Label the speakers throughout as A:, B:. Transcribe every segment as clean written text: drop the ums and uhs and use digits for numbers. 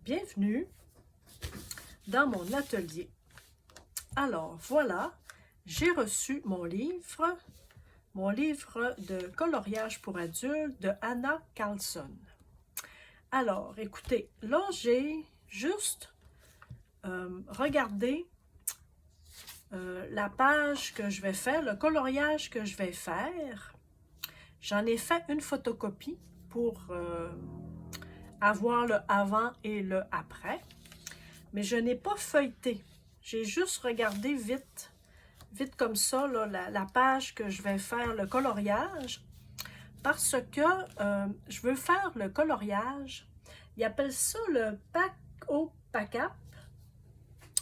A: Bienvenue dans mon atelier. Alors voilà, j'ai reçu mon livre de coloriage pour adultes de Anna Carlson. Alors écoutez, là j'ai juste regardé la page que je vais faire, le coloriage que je vais faire. J'en ai fait une photocopie pour avoir le avant et le après, mais je n'ai pas feuilleté. J'ai juste regardé vite comme ça, là, la page que je vais faire le coloriage, parce que je veux faire le coloriage. Ils appellent ça le pack au pack-up.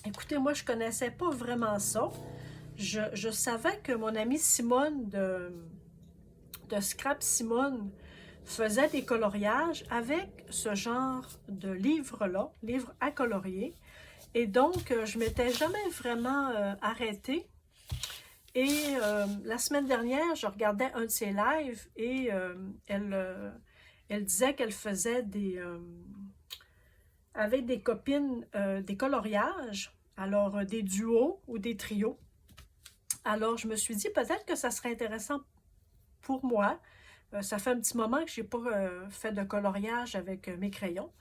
A: Écoutez, moi, je ne connaissais pas vraiment ça. Je savais que mon amie Simone de Scrap Simone faisait des coloriages avec ce genre de livre-là, livre à colorier. Et donc, je ne m'étais jamais vraiment arrêtée. Et la semaine dernière, je regardais un de ses lives et elle disait qu'elle faisait avec des copines des coloriages, alors des duos ou des trios. Alors, je me suis dit peut-être que ça serait intéressant pour moi. Ça fait un petit moment que je n'ai pas fait de coloriage avec mes crayons.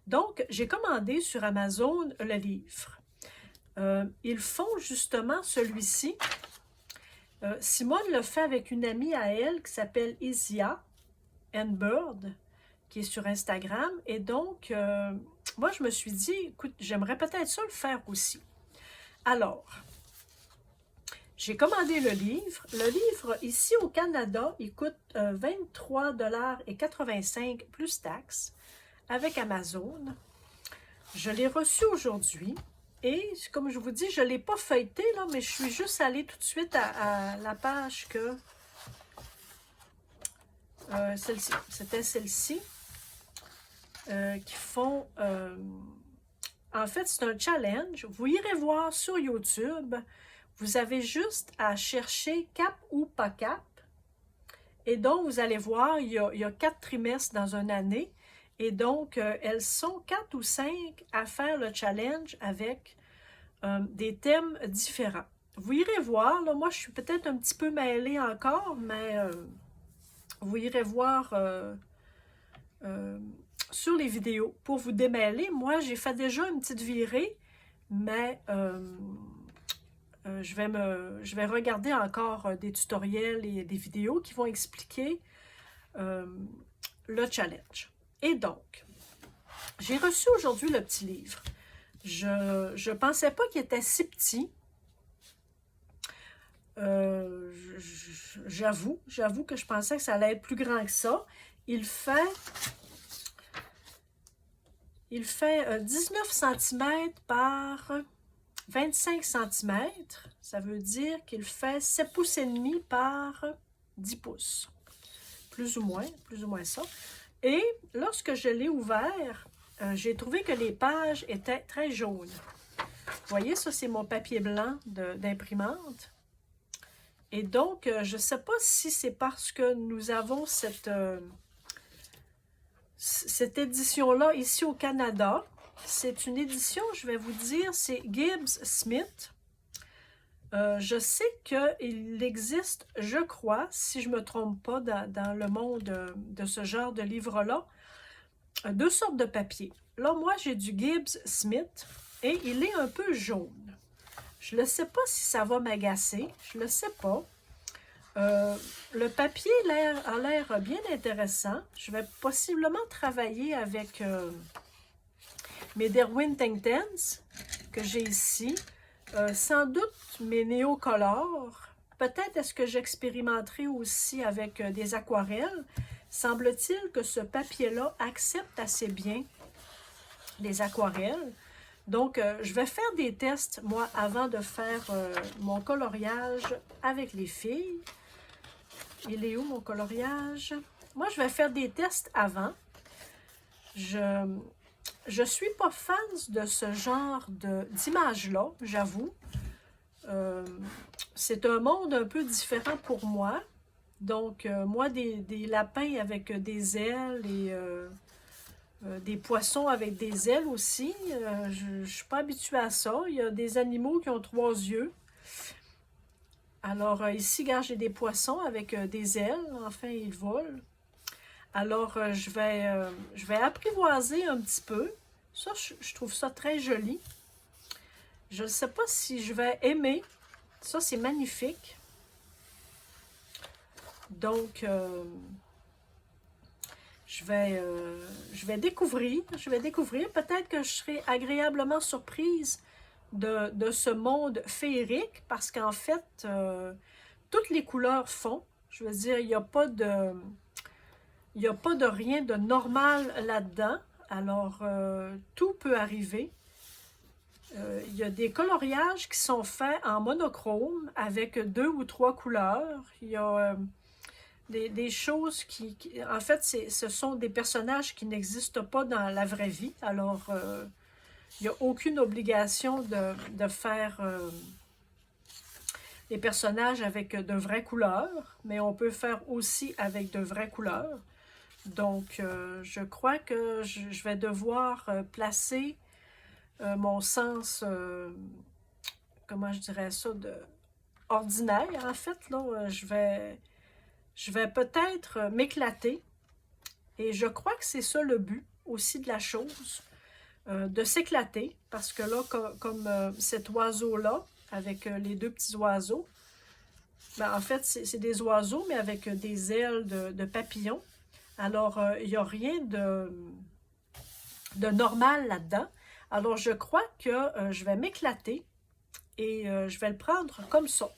A: Donc, j'ai commandé sur Amazon le livre. Ils font justement celui-ci. Simone le fait avec une amie à elle qui s'appelle Isia Bird, qui est sur Instagram. Et donc, moi, je me suis dit, écoute, j'aimerais peut-être ça le faire aussi. Alors, j'ai commandé le livre. Le livre, ici au Canada, il coûte 23,85 $ plus taxes avec Amazon. Je l'ai reçu aujourd'hui. Et comme je vous dis, je ne l'ai pas feuilleté, là, mais je suis juste allée tout de suite à la page que... celle-ci. C'était celle-ci. Qui font... en fait, c'est un challenge. Vous irez voir sur YouTube. Vous avez juste à chercher cap ou pas cap. Et donc, vous allez voir, il y a 4 trimestres dans une année. Et donc, elles sont 4 ou 5 à faire le challenge avec des thèmes différents. Vous irez voir, là, moi je suis peut-être un petit peu mêlée encore, mais vous irez voir sur les vidéos pour vous démêler. Moi, j'ai fait déjà une petite virée, mais je vais regarder encore des tutoriels et des vidéos qui vont expliquer le challenge. Et donc, j'ai reçu aujourd'hui le petit livre. Je ne pensais pas qu'il était si petit. J'avoue que je pensais que ça allait être plus grand que ça. Il fait 19 cm par 25 cm. Ça veut dire qu'il fait 7 pouces et demi par 10 pouces. Plus ou moins ça. Et lorsque je l'ai ouvert, j'ai trouvé que les pages étaient très jaunes. Vous voyez, ça, c'est mon papier blanc d'imprimante. Et donc, je ne sais pas si c'est parce que nous avons cette édition-là ici au Canada. C'est une édition, je vais vous dire, c'est Gibbs Smith. Je sais qu'il existe, je crois, si je ne me trompe pas, dans le monde de ce genre de livre-là, 2 sortes de papier. Là, moi, j'ai du Gibbs Smith et il est un peu jaune. Je ne sais pas si ça va m'agacer, je ne le sais pas. Le papier a l'air bien intéressant. Je vais possiblement travailler avec mes Derwent Inktense que j'ai ici. Sans doute mes néocolores. Peut-être est-ce que j'expérimenterai aussi avec des aquarelles. Semble-t-il que ce papier-là accepte assez bien les aquarelles. Donc, je vais faire des tests, moi, avant de faire mon coloriage avec les filles. Il est où, mon coloriage? Moi, je vais faire des tests avant. Je suis pas fan de ce genre d'image-là, j'avoue. C'est un monde un peu différent pour moi. Donc, moi, des lapins avec des ailes et des poissons avec des ailes aussi. Je ne suis pas habituée à ça. Il y a des animaux qui ont 3 yeux. Alors ici, regarde, j'ai des poissons avec des ailes. Enfin, ils volent. Alors, je vais apprivoiser un petit peu. Ça, je trouve ça très joli. Je ne sais pas si je vais aimer. Ça, c'est magnifique. Donc, je vais découvrir. Peut-être que je serai agréablement surprise de ce monde féerique parce qu'en fait, toutes les couleurs font. Je veux dire, il n'y a pas de rien de normal là-dedans. Alors, tout peut arriver. Il y a des coloriages qui sont faits en monochrome avec 2 ou 3 couleurs. Il y a des choses en fait, ce sont des personnages qui n'existent pas dans la vraie vie. Alors, il n'y a aucune obligation de faire des personnages avec de vraies couleurs, mais on peut faire aussi avec de vraies couleurs. Donc, je crois que je vais devoir placer mon sens, comment je dirais ça, ordinaire, en fait. Là, je vais peut-être m'éclater. Et je crois que c'est ça le but aussi de la chose, de s'éclater. Parce que là, comme cet oiseau-là, avec les 2 petits oiseaux, ben, en fait, c'est des oiseaux, mais avec des ailes de papillons. Alors, il n'y a rien de normal là-dedans. Alors, je crois que je vais m'éclater et je vais le prendre comme ça.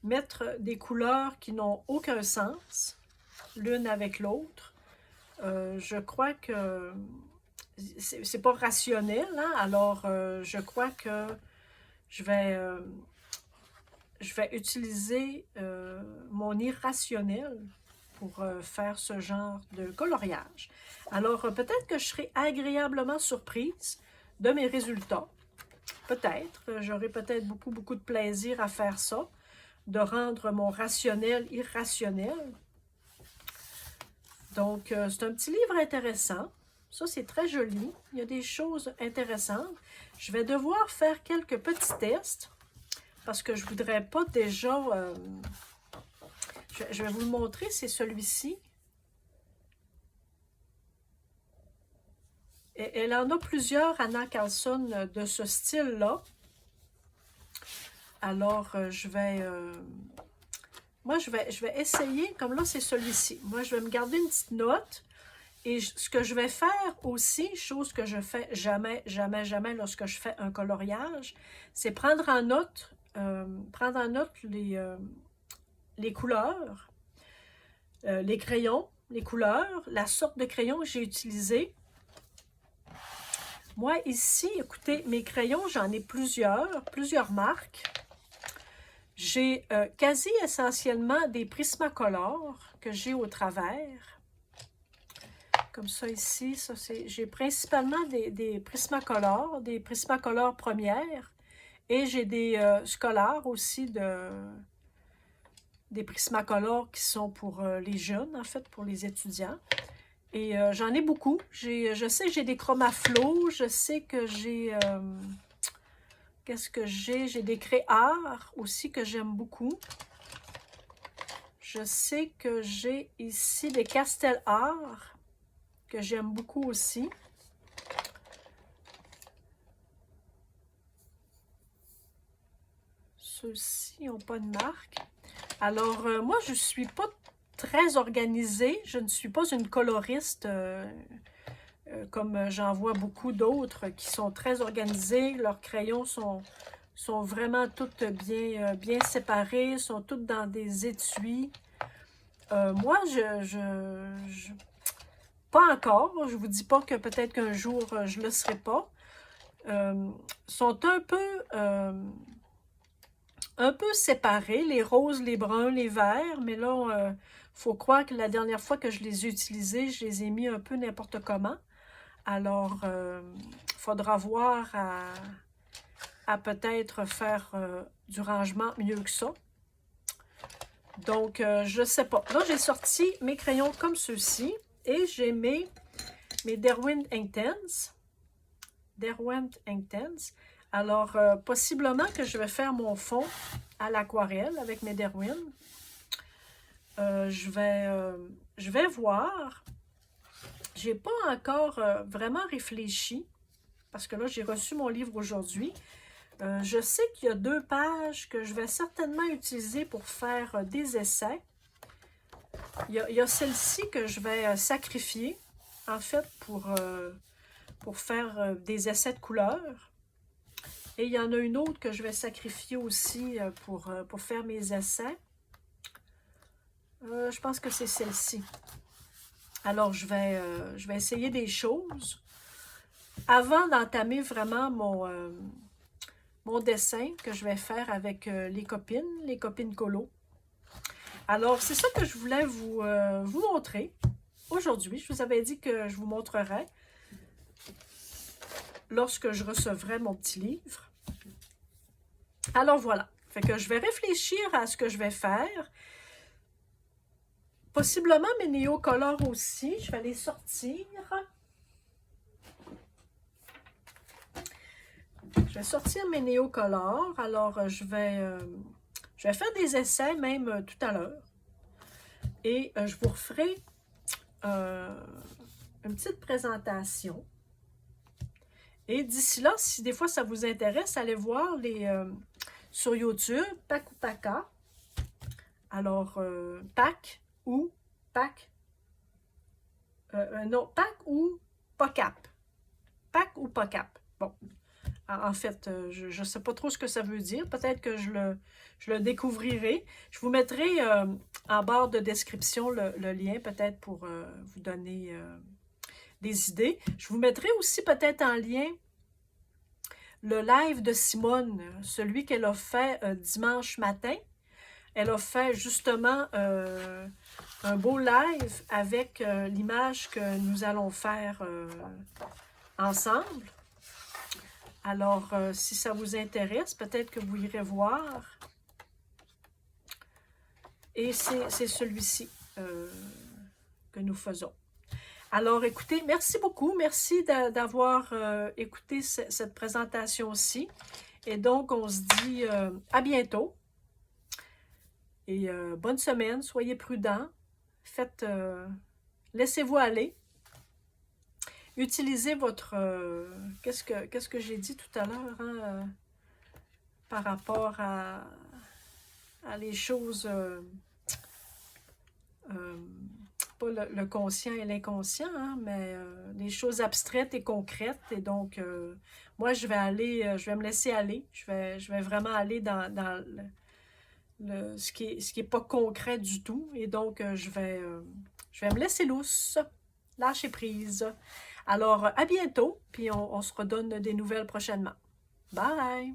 A: Mettre des couleurs qui n'ont aucun sens, l'une avec l'autre. Je crois que c'est pas rationnel, hein? Alors je crois que je vais utiliser mon irrationnel pour faire ce genre de coloriage. Alors, peut-être que je serai agréablement surprise de mes résultats. Peut-être. J'aurai peut-être beaucoup de plaisir à faire ça, de rendre mon rationnel irrationnel. Donc, c'est un petit livre intéressant. Ça, c'est très joli. Il y a des choses intéressantes. Je vais devoir faire quelques petits tests parce que je ne voudrais pas déjà... je vais vous le montrer, c'est celui-ci. Elle en a plusieurs, Anna Carlson, de ce style-là. Alors, moi, je vais essayer, comme là, c'est celui-ci. Moi, je vais me garder une petite note. Et ce que je vais faire aussi, chose que je fais jamais lorsque je fais un coloriage, c'est prendre en note les couleurs, les crayons, les couleurs, la sorte de crayon que j'ai utilisé. Moi, ici, écoutez, mes crayons, j'en ai plusieurs marques. J'ai quasi essentiellement des Prismacolor que j'ai au travers. Comme ça ici, j'ai principalement des Prismacolor, des Prismacolor premières. Et j'ai des scolaires aussi, des Prismacolor qui sont pour les jeunes, en fait, pour les étudiants. Et j'en ai beaucoup. Je sais que j'ai des Chromaflow, je sais que j'ai... qu'est-ce que j'ai? J'ai des Créart aussi que j'aime beaucoup. Je sais que j'ai ici des Castel Art que j'aime beaucoup aussi. Ceux-ci n'ont pas de marque. Alors, moi, je ne suis pas très organisée. Je ne suis pas une coloriste comme j'en vois beaucoup d'autres qui sont très organisés. Leurs crayons sont vraiment toutes bien séparés, sont toutes dans des étuis. Moi, pas encore. Je ne vous dis pas que peut-être qu'un jour, je ne le serai pas. Sont un peu séparés, les roses, les bruns, les verts, mais là, faut croire que la dernière fois que je les ai utilisés, je les ai mis un peu n'importe comment. Alors, faudra voir à peut-être faire du rangement mieux que ça. Donc, je ne sais pas. Là, j'ai sorti mes crayons comme ceux-ci et j'ai mes mes Derwent Inktense. Derwent Inktense. Alors, possiblement que je vais faire mon fond à l'aquarelle avec mes Derwent. Je vais voir. Je n'ai pas encore vraiment réfléchi, parce que là, j'ai reçu mon livre aujourd'hui. Je sais qu'il y a 2 pages que je vais certainement utiliser pour faire des essais. Il y a celle-ci que je vais sacrifier, en fait, pour faire des essais de couleurs. Et il y en a une autre que je vais sacrifier aussi pour faire mes essais. Je pense que c'est celle-ci. Alors, je vais essayer des choses avant d'entamer vraiment mon dessin que je vais faire avec les copines colo. Alors, c'est ça que je voulais vous montrer aujourd'hui. Je vous avais dit que je vous montrerais lorsque je recevrai mon petit livre. Alors, voilà. Fait que je vais réfléchir à ce que je vais faire. Possiblement mes néocolores aussi. Je vais les sortir. Je vais sortir mes néocolores. Alors, je vais faire des essais même tout à l'heure. Et je vous referai une petite présentation. Et d'ici là, si des fois ça vous intéresse, allez voir sur YouTube, Pac ou Paca. Alors, Pac ou Pac. Non, Pac ou Pocap. Pac ou Pocap. Bon. En fait, je ne sais pas trop ce que ça veut dire. Peut-être que je le découvrirai. Je vous mettrai en barre de description le lien, peut-être pour vous donner des idées. Je vous mettrai aussi peut-être en lien le live de Simone, celui qu'elle a fait dimanche matin. Elle a fait justement un beau live avec l'image que nous allons faire ensemble. Alors, si ça vous intéresse, peut-être que vous irez voir. Et c'est celui-ci que nous faisons. Alors, écoutez, merci beaucoup. Merci d'avoir écouté cette présentation-ci. Et donc, on se dit à bientôt. Et bonne semaine. Soyez prudents. Faites, laissez-vous aller. Utilisez votre... qu'est-ce que j'ai dit tout à l'heure hein, par rapport à les choses... pas le conscient et l'inconscient, hein, mais les choses abstraites et concrètes. Et donc, moi, je vais me laisser aller. Je vais vraiment aller dans ce qui est pas concret du tout. Et donc, je vais me laisser lousse, lâcher prise. Alors, à bientôt, puis on se redonne des nouvelles prochainement. Bye!